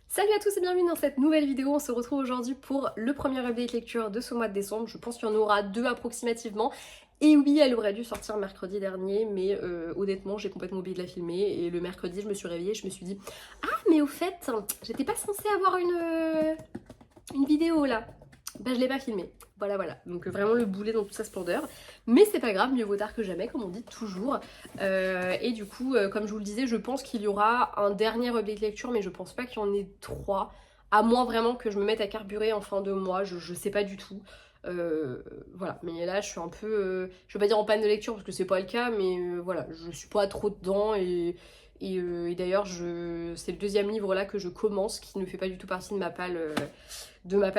Salut à tous et bienvenue dans cette nouvelle vidéo. On se retrouve aujourd'hui pour le premier update lecture de ce mois de décembre. Je pense qu'il y en aura 2 approximativement. Et oui, elle aurait dû sortir mercredi dernier, mais honnêtement, j'ai complètement oublié de la filmer. Et le mercredi, je me suis réveillée, je me suis dit « Ah, mais au fait, j'étais pas censée avoir une vidéo là !» Bah je l'ai pas filmée. Voilà. Donc vraiment le boulet dans toute sa splendeur. Mais c'est pas grave, mieux vaut tard que jamais, comme on dit toujours. Et du coup, comme je vous le disais, je pense qu'il y aura un dernier update lecture, mais je pense pas qu'il y en ait 3. À moins vraiment que je me mette à carburer en fin de mois, je sais pas du tout. Voilà, mais là je suis un peu, je vais pas dire en panne de lecture parce que c'est pas le cas, mais voilà, je suis pas trop dedans et d'ailleurs c'est le deuxième livre là que je commence qui ne fait pas du tout partie de ma palle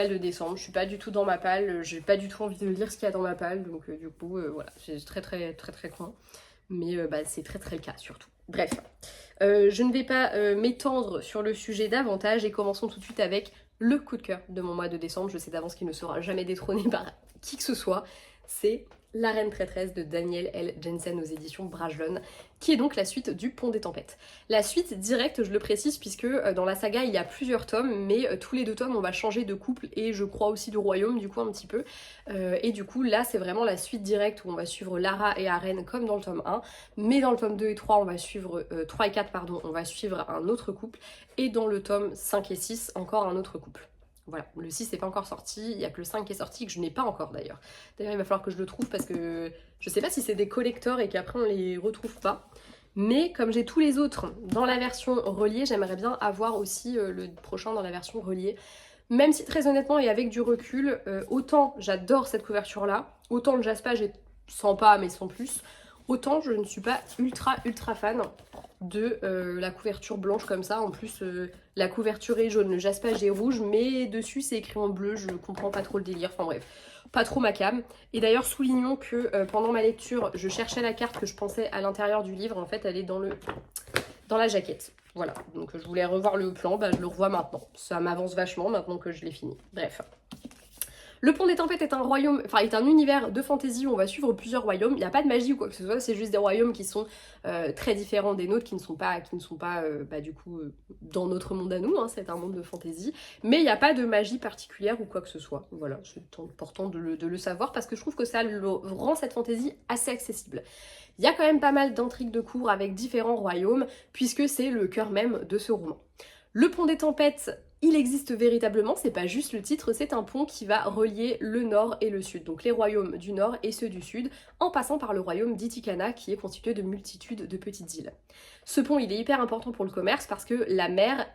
de décembre. Je suis pas du tout dans ma palle, j'ai pas du tout envie de lire ce qu'il y a dans ma palle, donc du coup voilà, c'est très con, mais c'est très le cas surtout. Bref, je ne vais pas m'étendre sur le sujet davantage et commençons tout de suite avec le coup de cœur de mon mois de décembre. Je sais d'avance qu'il ne sera jamais détrôné par qui que ce soit. C'est La Reine Traîtresse de Danielle L. Jensen aux éditions Brajlon, qui est donc la suite du Pont des Tempêtes. La suite directe, je le précise, puisque dans la saga il y a plusieurs tomes, mais tous les 2 tomes on va changer de couple et je crois aussi de royaume du coup un petit peu. Et du coup là c'est vraiment la suite directe où on va suivre Lara et Aren comme dans le tome 1, mais dans le tome 2 et 3 on va suivre, 3 et 4 pardon, on va suivre un autre couple, et dans le tome 5 et 6 encore un autre couple. Voilà, le 6 n'est pas encore sorti, il n'y a que le 5 qui est sorti, que je n'ai pas encore d'ailleurs. D'ailleurs il va falloir que je le trouve parce que je sais pas si c'est des collectors et qu'après on les retrouve pas. Mais comme j'ai tous les autres dans la version reliée, j'aimerais bien avoir aussi le prochain dans la version reliée. Même si très honnêtement et avec du recul, autant j'adore cette couverture là, autant le jaspage est sympa mais sans plus, autant je ne suis pas ultra fan de la couverture blanche comme ça. En plus la couverture est jaune, le jaspage est rouge, mais dessus c'est écrit en bleu, je comprends pas trop le délire, enfin bref, pas trop ma cam. Et d'ailleurs soulignons que pendant ma lecture, je cherchais la carte que je pensais à l'intérieur du livre, en fait elle est dans la jaquette. Voilà, donc je voulais revoir le plan, je le revois maintenant. Ça m'avance vachement maintenant que je l'ai fini. Bref. Le Pont des Tempêtes est un royaume, enfin est un univers de fantasy où on va suivre plusieurs royaumes. Il n'y a pas de magie ou quoi que ce soit, c'est juste des royaumes qui sont très différents des nôtres, qui ne sont pas du coup dans notre monde à nous, hein, c'est un monde de fantasy. Mais il n'y a pas de magie particulière ou quoi que ce soit. Voilà, c'est important de le savoir parce que je trouve que ça rend cette fantasy assez accessible. Il y a quand même pas mal d'intrigues de cours avec différents royaumes, puisque c'est le cœur même de ce roman. Le Pont des Tempêtes, il existe véritablement, c'est pas juste le titre, c'est un pont qui va relier le nord et le sud, donc les royaumes du nord et ceux du sud, en passant par le royaume d'Itikana qui est constitué de multitudes de petites îles. Ce pont, il est hyper important pour le commerce parce que la mer,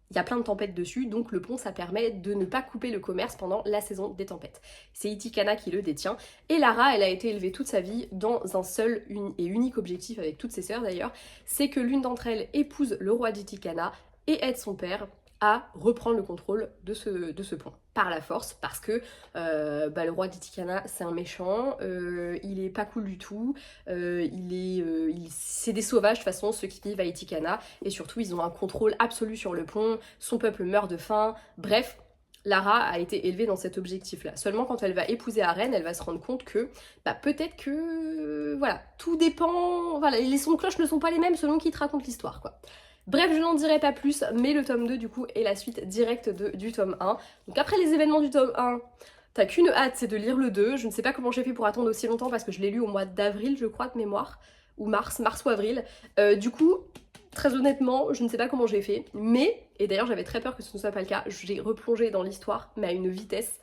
il y a plein de tempêtes dessus, donc le pont ça permet de ne pas couper le commerce pendant la saison des tempêtes. C'est Itikana qui le détient, et Lara elle a été élevée toute sa vie dans un seul et unique objectif, avec toutes ses sœurs d'ailleurs, c'est que l'une d'entre elles épouse le roi d'Itikana et aide son père à reprendre le contrôle de ce pont par la force, parce que le roi d'Itikana c'est un méchant, il est pas cool du tout, c'est des sauvages de toute façon ceux qui vivent à Itikana, et surtout ils ont un contrôle absolu sur le pont, son peuple meurt de faim, bref. Lara a été élevée dans cet objectif-là. Seulement quand elle va épouser Aren, elle va se rendre compte que peut-être que voilà, tout dépend, voilà, les sons de cloche ne sont pas les mêmes selon qui te raconte l'histoire quoi. Bref, je n'en dirai pas plus, mais le tome 2 du coup est la suite directe du tome 1. Donc après les événements du tome 1, t'as qu'une hâte, c'est de lire le 2. Je ne sais pas comment j'ai fait pour attendre aussi longtemps parce que je l'ai lu au mois d'avril, je crois, de mémoire. Ou mars ou avril. Du coup, très honnêtement, je ne sais pas comment j'ai fait. Mais, et d'ailleurs j'avais très peur que ce ne soit pas le cas, j'ai replongé dans l'histoire, mais à une vitesse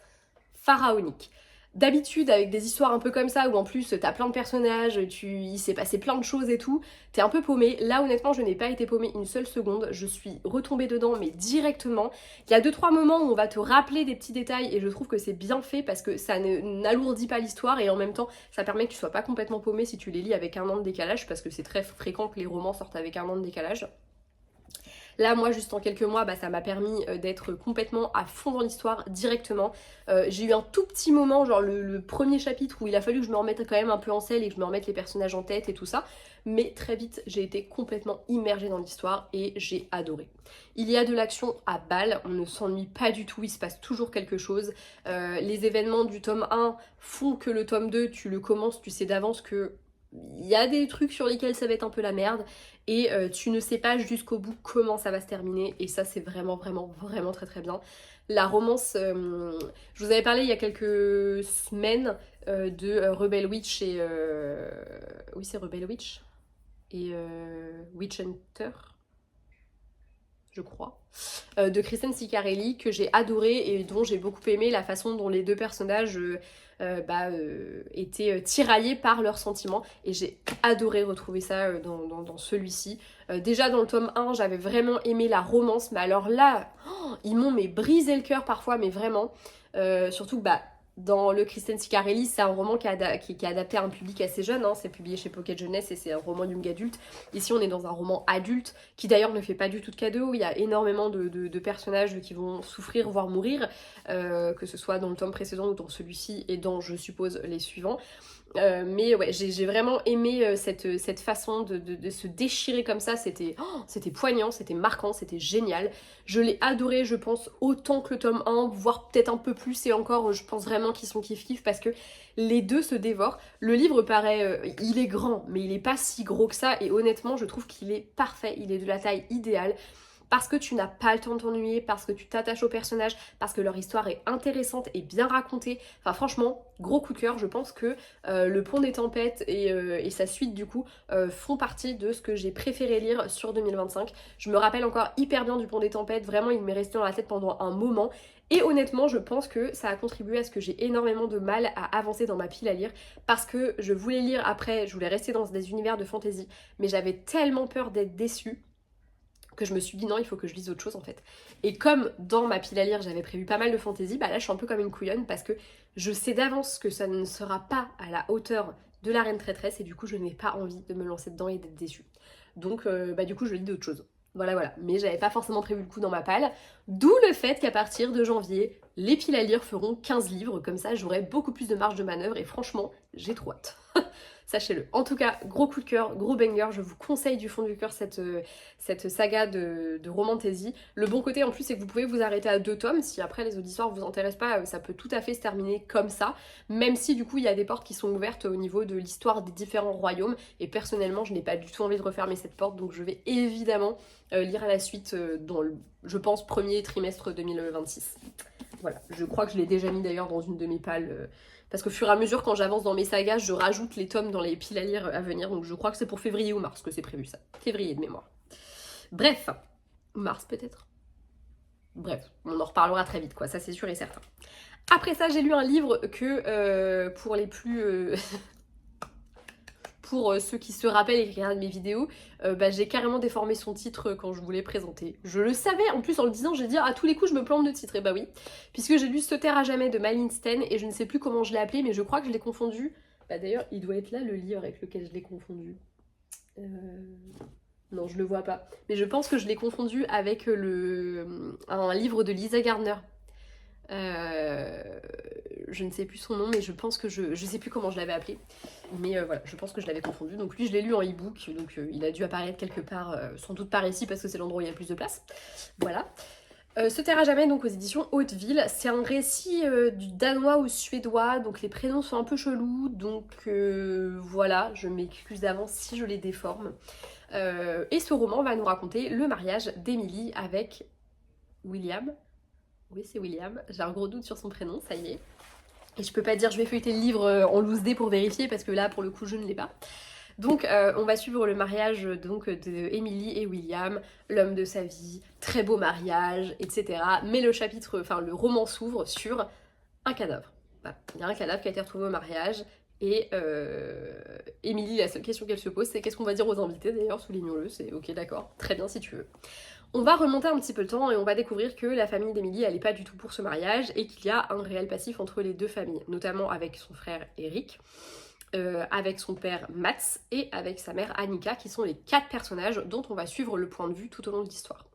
pharaonique. D'habitude, avec des histoires un peu comme ça, où en plus t'as plein de personnages, il s'est passé plein de choses et tout, t'es un peu paumé. Là, honnêtement, je n'ai pas été paumée une seule seconde, je suis retombée dedans, mais directement. Il y a 2-3 moments où on va te rappeler des petits détails, et je trouve que c'est bien fait, parce que ça n'alourdit pas l'histoire, et en même temps, ça permet que tu sois pas complètement paumé si tu les lis avec 1 an de décalage, parce que c'est très fréquent que les romans sortent avec 1 an de décalage. Là moi juste en quelques mois ça m'a permis d'être complètement à fond dans l'histoire directement. J'ai eu un tout petit moment, genre le premier chapitre où il a fallu que je me remette quand même un peu en selle et que je me remette les personnages en tête et tout ça, mais très vite j'ai été complètement immergée dans l'histoire et j'ai adoré. Il y a de l'action à balle, on ne s'ennuie pas du tout, il se passe toujours quelque chose. Les événements du tome 1 font que le tome 2, tu le commences, tu sais d'avance que il y a des trucs sur lesquels ça va être un peu la merde et tu ne sais pas jusqu'au bout comment ça va se terminer et ça c'est vraiment très très bien. La romance, je vous avais parlé il y a quelques semaines de Rebel Witch et... oui c'est Rebel Witch et Witch Hunter, je crois, de Kristen Ciccarelli que j'ai adoré et dont j'ai beaucoup aimé la façon dont les deux personnages étaient tiraillés par leurs sentiments et j'ai adoré retrouver ça dans celui-ci. Déjà dans le tome 1 j'avais vraiment aimé la romance, mais alors là ils m'ont brisé le cœur parfois, mais vraiment. Surtout que dans le Kristen Ciccarelli, c'est un roman qui est adapté à un public assez jeune, hein. C'est publié chez Pocket Jeunesse et c'est un roman young adulte. Ici on est dans un roman adulte qui d'ailleurs ne fait pas du tout de cadeau, il y a énormément de personnages qui vont souffrir voire mourir, que ce soit dans le tome précédent ou dans celui-ci et dans je suppose les suivants. Mais ouais, j'ai vraiment aimé cette façon de se déchirer comme ça, c'était poignant, c'était marquant, c'était génial. Je l'ai adoré, je pense, autant que le tome 1, voire peut-être un peu plus, et encore, je pense vraiment qu'ils sont kiff-kiff parce que les deux se dévorent. Le livre paraît, il est grand, mais il est pas si gros que ça, et honnêtement, je trouve qu'il est parfait, il est de la taille idéale. Parce que tu n'as pas le temps de t'ennuyer, parce que tu t'attaches aux personnages, parce que leur histoire est intéressante et bien racontée. Enfin franchement, gros coup de cœur, je pense que Le Pont des Tempêtes et sa suite du coup font partie de ce que j'ai préféré lire sur 2025. Je me rappelle encore hyper bien du Pont des Tempêtes, vraiment il m'est resté dans la tête pendant un moment. Et honnêtement, je pense que ça a contribué à ce que j'ai énormément de mal à avancer dans ma pile à lire parce que je voulais lire après, je voulais rester dans des univers de fantasy, mais j'avais tellement peur d'être déçue que je me suis dit non, il faut que je lise autre chose en fait. Et comme dans ma pile à lire j'avais prévu pas mal de fantaisie, là je suis un peu comme une couillonne parce que je sais d'avance que ça ne sera pas à la hauteur de la Reine Traîtresse et du coup je n'ai pas envie de me lancer dedans et d'être déçue. Donc du coup je lis d'autres choses. Voilà, mais j'avais pas forcément prévu le coup dans ma palle, d'où le fait qu'à partir de janvier, les piles à lire feront 15 livres, comme ça j'aurai beaucoup plus de marge de manœuvre et franchement, j'ai trop hâte. Sachez-le. En tout cas, gros coup de cœur, gros banger, je vous conseille du fond du cœur cette saga de romantaisie. Le bon côté en plus c'est que vous pouvez vous arrêter à 2 tomes, si après les autres histoires vous intéressent pas, ça peut tout à fait se terminer comme ça, même si du coup il y a des portes qui sont ouvertes au niveau de l'histoire des différents royaumes, et personnellement je n'ai pas du tout envie de refermer cette porte, donc je vais évidemment lire à la suite dans le, je pense, premier trimestre 2026. Voilà, je crois que je l'ai déjà mis d'ailleurs dans une de mes pales, parce qu'au fur et à mesure quand j'avance dans mes sagas, je rajoute les tomes dans les piles à lire à venir, donc je crois que c'est pour février ou mars que c'est prévu ça. Février de mémoire. Bref, mars peut-être. Bref, on en reparlera très vite quoi, ça c'est sûr et certain. Après ça, j'ai lu un livre que pour les plus... pour ceux qui se rappellent et qui regardent mes vidéos, j'ai carrément déformé son titre quand je voulais présenter. Je le savais, en plus en le disant, j'ai dit à tous les coups je me plante de titre, et bah oui. Puisque j'ai lu Se taire à jamais de Malin Sten, et je ne sais plus comment je l'ai appelé, mais je crois que je l'ai confondu. D'ailleurs, il doit être là le livre avec lequel je l'ai confondu. Non, je le vois pas. Mais je pense que je l'ai confondu avec un livre de Lisa Gardner. Je ne sais plus son nom, mais je pense que je sais plus comment je l'avais appelé, mais voilà, je pense que je l'avais confondu. Donc lui je l'ai lu en e-book, donc il a dû apparaître quelque part, sans doute par ici parce que c'est l'endroit où il y a le plus de place. Voilà. Se taire à jamais, donc aux éditions Hauteville, c'est un récit du danois au suédois, donc les prénoms sont un peu chelous, donc voilà, je m'excuse d'avance si je les déforme. Et ce roman va nous raconter le mariage d'Emily avec William. Oui, c'est William, j'ai un gros doute sur son prénom, ça y est. Et je peux pas dire je vais feuilleter le livre en loose dé pour vérifier parce que là pour le coup je ne l'ai pas. Donc on va suivre le mariage donc de Emily et William, l'homme de sa vie, très beau mariage, etc. Mais le roman s'ouvre sur un cadavre. Voilà. Il y a un cadavre qui a été retrouvé au mariage et Emily, la seule question qu'elle se pose c'est qu'est-ce qu'on va dire aux invités d'ailleurs, soulignons-le, c'est ok d'accord, très bien si tu veux. On va remonter un petit peu le temps et on va découvrir que la famille d'Emily elle est pas du tout pour ce mariage et qu'il y a un réel passif entre les deux familles, notamment avec son frère Eric. avec son père Mats et avec sa mère Annika, qui sont les 4 personnages dont on va suivre le point de vue tout au long de l'histoire.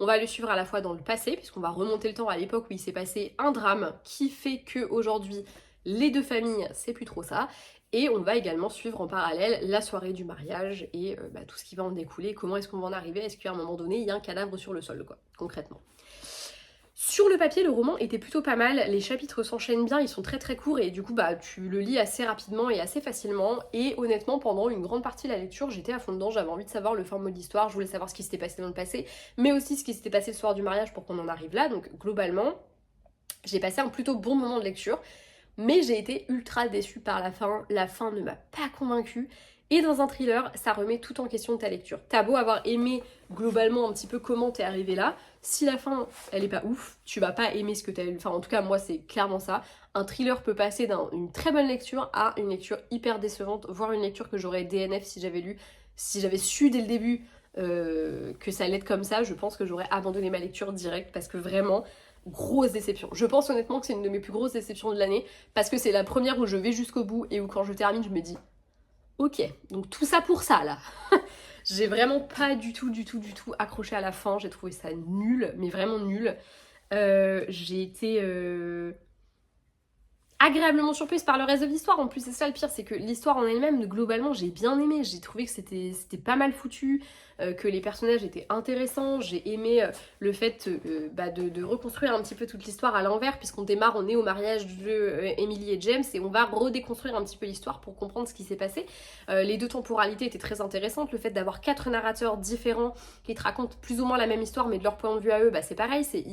On va le suivre à la fois dans le passé, puisqu'on va remonter le temps à l'époque où il s'est passé un drame qui fait que aujourd'hui les 2 familles, c'est plus trop ça. Et on va également suivre en parallèle la soirée du mariage et tout ce qui va en découler. Comment est-ce qu'on va en arriver? Est-ce qu'à un moment donné, il y a un cadavre sur le sol, quoi, concrètement. Sur le papier, le roman était plutôt pas mal, les chapitres s'enchaînent bien, ils sont très très courts et du coup tu le lis assez rapidement et assez facilement, et honnêtement pendant une grande partie de la lecture j'étais à fond dedans, j'avais envie de savoir le fin mot de l'histoire, je voulais savoir ce qui s'était passé dans le passé, mais aussi ce qui s'était passé le soir du mariage pour qu'on en arrive là, donc globalement j'ai passé un plutôt bon moment de lecture, mais j'ai été ultra déçue par la fin ne m'a pas convaincue. Et dans un thriller, ça remet tout en question de ta lecture. T'as beau avoir aimé globalement un petit peu comment t'es arrivé là, si la fin elle est pas ouf, tu vas pas aimer ce que t'as lu. Enfin en tout cas moi c'est clairement ça. Un thriller peut passer d'une très bonne lecture à une lecture hyper décevante, voire une lecture que j'aurais DNF si j'avais su dès le début que ça allait être comme ça, je pense que j'aurais abandonné ma lecture directe parce que vraiment, grosse déception. Je pense honnêtement que c'est une de mes plus grosses déceptions de l'année parce que c'est la première où je vais jusqu'au bout et où quand je termine je me dis ok, donc tout ça pour ça là. J'ai vraiment pas du tout accroché à la fin, j'ai trouvé ça nul, mais vraiment nul. J'ai été agréablement surprise par le reste de l'histoire. En plus c'est ça le pire, c'est que l'histoire en elle-même globalement j'ai bien aimé, j'ai trouvé que c'était pas mal foutu, que les personnages étaient intéressants, j'ai aimé le fait de reconstruire un petit peu toute l'histoire à l'envers, puisqu'on démarre, on est au mariage de Emily et James et on va redéconstruire un petit peu l'histoire pour comprendre ce qui s'est passé. Les 2 temporalités étaient très intéressantes, le fait d'avoir 4 narrateurs différents qui te racontent plus ou moins la même histoire mais de leur point de vue à eux, c'est pareil, c'est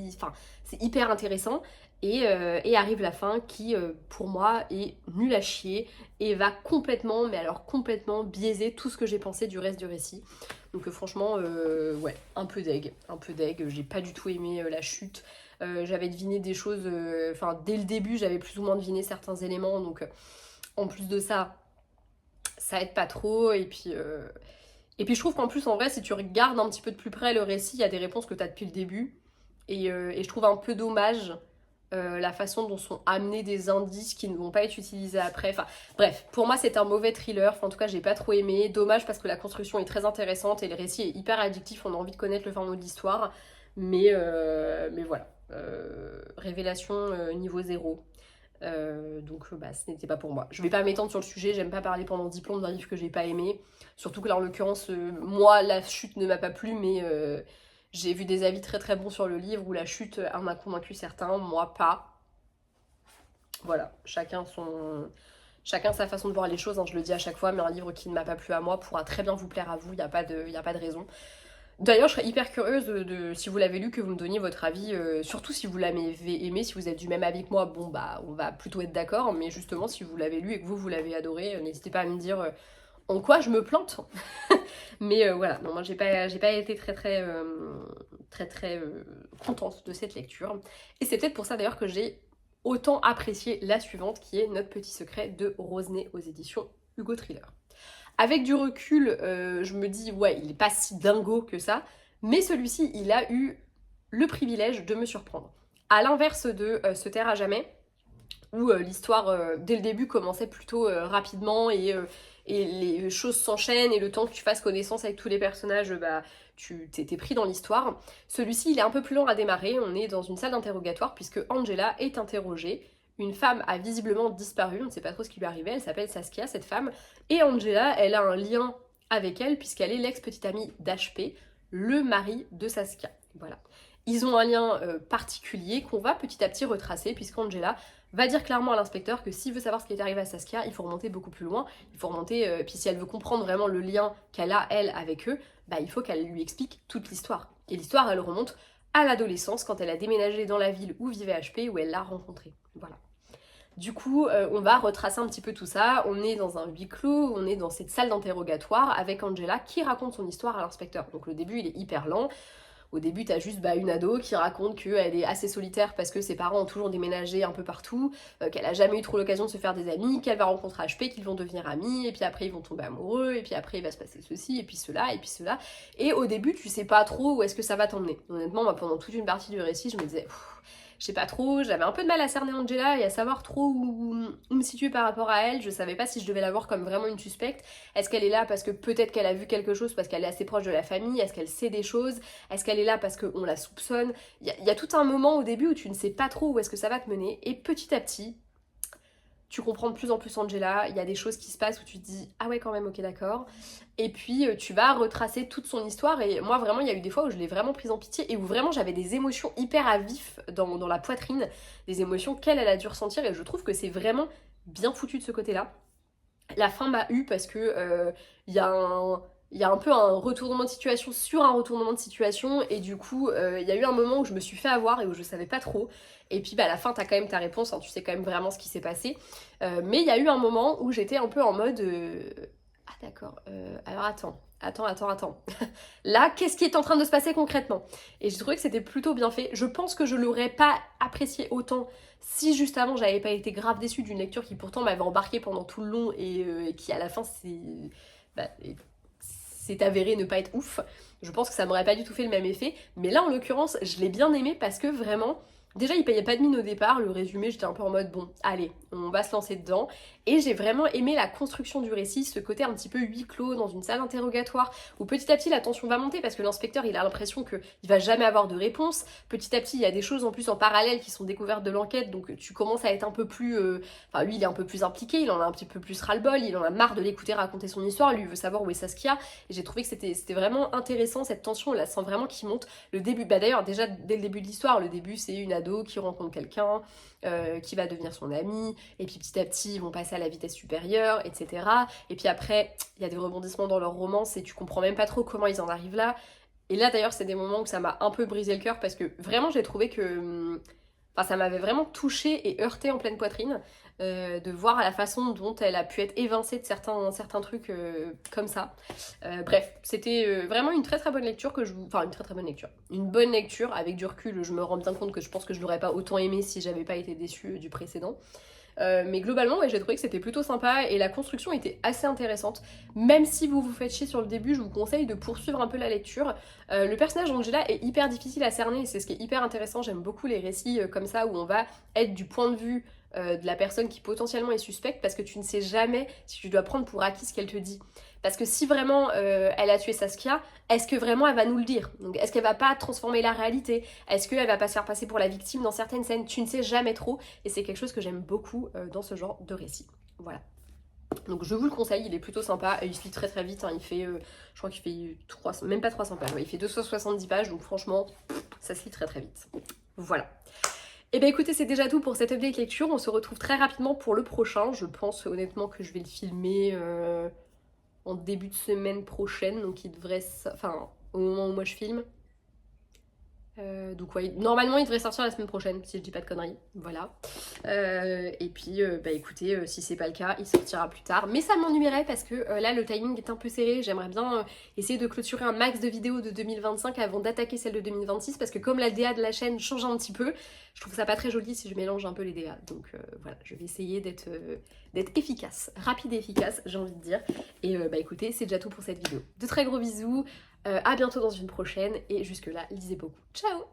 hyper intéressant. Et arrive la fin qui, pour moi, est nulle à chier et va complètement, mais alors complètement biaiser tout ce que j'ai pensé du reste du récit. Donc franchement, ouais, un peu deg. J'ai pas du tout aimé la chute. J'avais deviné des choses, dès le début, j'avais plus ou moins deviné certains éléments. Donc en plus de ça, ça aide pas trop. Et puis je trouve qu'en plus, en vrai, si tu regardes un petit peu de plus près le récit, il y a des réponses que t'as depuis le début. Et je trouve un peu dommage la façon dont sont amenés des indices qui ne vont pas être utilisés après. Enfin bref, pour moi c'est un mauvais thriller, en tout cas j'ai pas trop aimé. Dommage parce que la construction est très intéressante et le récit est hyper addictif, on a envie de connaître le fin mot de l'histoire. Mais voilà, révélation niveau 0. Donc ce n'était pas pour moi. Je vais pas m'étendre sur le sujet, j'aime pas parler pendant 10 plombs d'un livre que j'ai pas aimé. Surtout que là en l'occurrence, moi la chute ne m'a pas plu, mais j'ai vu des avis très très bons sur le livre où la chute en a convaincu certains, moi pas. Voilà, chacun sa façon de voir les choses, hein, je le dis à chaque fois, mais un livre qui ne m'a pas plu à moi pourra très bien vous plaire à vous, il n'y a pas de raison. D'ailleurs, je serais hyper curieuse si vous l'avez lu, que vous me donniez votre avis, surtout si vous l'avez aimé, si vous êtes du même avis que moi, bon on va plutôt être d'accord, mais justement si vous l'avez lu et que vous l'avez adoré, n'hésitez pas à me dire en quoi je me plante. Mais voilà, non, moi j'ai pas été très contente de cette lecture. Et c'est peut-être pour ça d'ailleurs que j'ai autant apprécié la suivante, qui est Notre Petit Secret de Rosenet aux éditions Hugo Thriller. Avec du recul, je me dis ouais, il est pas si dingo que ça, mais celui-ci, il a eu le privilège de me surprendre. À l'inverse de Se taire à jamais, où l'histoire dès le début commençait plutôt rapidement et les choses s'enchaînent et le temps que tu fasses connaissance avec tous les personnages, tu t'es pris dans l'histoire. Celui-ci, il est un peu plus lent à démarrer, on est dans une salle d'interrogatoire puisque Angela est interrogée. Une femme a visiblement disparu, on ne sait pas trop ce qui lui est arrivé, elle s'appelle Saskia, cette femme, et Angela, elle a un lien avec elle puisqu'elle est l'ex-petite amie d'HP, le mari de Saskia. Voilà. Ils ont un lien particulier qu'on va petit à petit retracer puisqu'Angela va dire clairement à l'inspecteur que s'il veut savoir ce qui est arrivé à Saskia, il faut remonter beaucoup plus loin, il faut remonter, puis si elle veut comprendre vraiment le lien qu'elle a, elle, avec eux, il faut qu'elle lui explique toute l'histoire. Et l'histoire, elle remonte à l'adolescence, quand elle a déménagé dans la ville où vivait HP, où elle l'a rencontré. Voilà. Du coup, on va retracer un petit peu tout ça, on est dans un huis clos, on est dans cette salle d'interrogatoire avec Angela qui raconte son histoire à l'inspecteur. Donc le début, il est hyper lent. Au début, t'as juste une ado qui raconte qu'elle est assez solitaire parce que ses parents ont toujours déménagé un peu partout, qu'elle a jamais eu trop l'occasion de se faire des amis, qu'elle va rencontrer HP, qu'ils vont devenir amis, et puis après ils vont tomber amoureux, et puis après il va se passer ceci, et puis cela, et puis cela. Et au début, tu sais pas trop où est-ce que ça va t'emmener. Honnêtement, moi, pendant toute une partie du récit, je me disais, je sais pas trop, j'avais un peu de mal à cerner Angela et à savoir trop où me situer par rapport à elle. Je savais pas si je devais la voir comme vraiment une suspecte. Est-ce qu'elle est là parce que peut-être qu'elle a vu quelque chose, parce qu'elle est assez proche de la famille? Est-ce qu'elle sait des choses? Est-ce qu'elle est là parce qu'on la soupçonne? Il y a tout un moment au début où tu ne sais pas trop où est-ce que ça va te mener, et petit à petit, tu comprends de plus en plus Angela, il y a des choses qui se passent où tu te dis ah ouais quand même, ok d'accord, et puis tu vas retracer toute son histoire. Et moi vraiment il y a eu des fois où je l'ai vraiment prise en pitié et où vraiment j'avais des émotions hyper à vif dans la poitrine, des émotions qu'elle a dû ressentir, et je trouve que c'est vraiment bien foutu de ce côté-là. La fin m'a eu parce que il y a un... Il y a un peu un retournement de situation sur un retournement de situation, et du coup il y a eu un moment où je me suis fait avoir et où je savais pas trop, et puis bah à la fin t'as quand même ta réponse, hein, tu sais quand même vraiment ce qui s'est passé. Mais il y a eu un moment où j'étais un peu en mode ah d'accord, alors attends. Là, qu'est-ce qui est en train de se passer concrètement? Et j'ai trouvé que c'était plutôt bien fait. Je pense que je l'aurais pas apprécié autant si juste avant j'avais pas été grave déçue d'une lecture qui pourtant m'avait embarquée pendant tout le long, et qui à la fin c'est avéré ne pas être ouf. Je pense que ça m'aurait pas du tout fait le même effet. Mais là en l'occurrence, je l'ai bien aimé parce que vraiment, déjà il payait pas de mine au départ. Le résumé, j'étais un peu en mode bon, allez, on va se lancer dedans. Et j'ai vraiment aimé la construction du récit, ce côté un petit peu huis clos dans une salle interrogatoire où petit à petit la tension va monter parce que l'inspecteur il a l'impression qu'il va jamais avoir de réponse. Petit à petit il y a des choses en plus en parallèle qui sont découvertes de l'enquête, donc tu commences à être un peu plus... Enfin lui il est un peu plus impliqué, il en a un petit peu plus ras-le-bol, il en a marre de l'écouter raconter son histoire, lui il veut savoir où est Saskia. Et j'ai trouvé que c'était vraiment intéressant, cette tension, on la sent vraiment qui monte. Le début, bah d'ailleurs déjà dès le début de l'histoire, le début c'est une ado qui rencontre quelqu'un, qui va devenir son ami, et puis petit à petit ils vont passer à la vitesse supérieure, etc. Et puis après, il y a des rebondissements dans leur romance et tu comprends même pas trop comment ils en arrivent là. Et là d'ailleurs c'est des moments où ça m'a un peu brisé le cœur parce que vraiment j'ai trouvé que... Enfin ça m'avait vraiment touchée et heurtée en pleine poitrine, de voir la façon dont elle a pu être évincée de certains trucs comme ça. Bref, c'était vraiment une très très bonne lecture que je vous... Enfin une très très bonne lecture. Une bonne lecture, avec du recul je me rends bien compte que je pense que je l'aurais pas autant aimé si j'avais pas été déçue du précédent. Mais globalement, ouais, j'ai trouvé que c'était plutôt sympa et la construction était assez intéressante. Même si vous vous faites chier sur le début, je vous conseille de poursuivre un peu la lecture. Le personnage d'Angela est hyper difficile à cerner et c'est ce qui est hyper intéressant. J'aime beaucoup les récits comme ça où on va être du point de vue de la personne qui potentiellement est suspecte, parce que tu ne sais jamais si tu dois prendre pour acquis ce qu'elle te dit. Parce que si vraiment elle a tué Saskia, est-ce que vraiment elle va nous le dire? Donc est-ce qu'elle va pas transformer la réalité? Est-ce qu'elle va pas se faire passer pour la victime dans certaines scènes? Tu ne sais jamais trop, et c'est quelque chose que j'aime beaucoup dans ce genre de récit. Voilà. Donc je vous le conseille, il est plutôt sympa, il se lit très très vite, hein. Il fait, je crois qu'il fait même pas 300 pages, ouais, il fait 270 pages, donc franchement, ça se lit très très vite. Voilà. Et bien écoutez, c'est déjà tout pour cette update lecture, on se retrouve très rapidement pour le prochain. Je pense honnêtement que je vais le filmer en début de semaine prochaine, donc il devrait... Enfin, au moment où moi je filme. Donc ouais, normalement il devrait sortir la semaine prochaine, si je dis pas de conneries, voilà. Et puis bah écoutez, si c'est pas le cas, il sortira plus tard. Mais ça m'ennuierait parce que là le timing est un peu serré, j'aimerais bien essayer de clôturer un max de vidéos de 2025 avant d'attaquer celle de 2026, parce que comme la DA de la chaîne change un petit peu, je trouve ça pas très joli si je mélange un peu les DA. Donc voilà, je vais essayer d'être efficace, rapide et efficace, j'ai envie de dire. Et bah écoutez, c'est déjà tout pour cette vidéo. De très gros bisous. À bientôt dans une prochaine, et jusque là, lisez beaucoup. Ciao!